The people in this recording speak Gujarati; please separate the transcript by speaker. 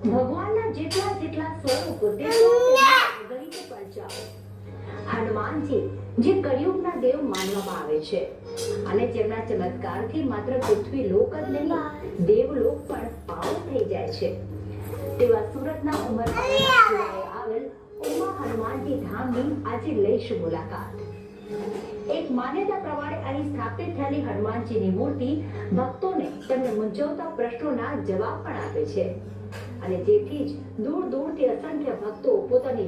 Speaker 1: ભગવાનના જેટલા જેટલા સ્વરૂપ તેટલા ગરીબ પર જાઓ. હનુમાનજી જે કળિયુગના દેવ માનવામાં આવે છે અને જેમના ચમત્કારથી માત્ર પૃથ્વી લોક જ નહીં દેવલોક પણ પાવન થઈ જાય છે. તેવા સુરતના ઉમરપાડાના આવેલ ઉમા હનુમાનજી ધામની આજે લઈશું મુલાકાત. એક માન્યતા પ્રમાણે અહીં સ્થાપિત થયેલી હનુમાનજીની મૂર્તિ ભક્તોને તેમને મૂંઝવતા પ્રશ્નોના જવાબ પણ આપે છે અને જેથી જ દૂર દૂરથી અસંખ્ય ભક્તો પોતાની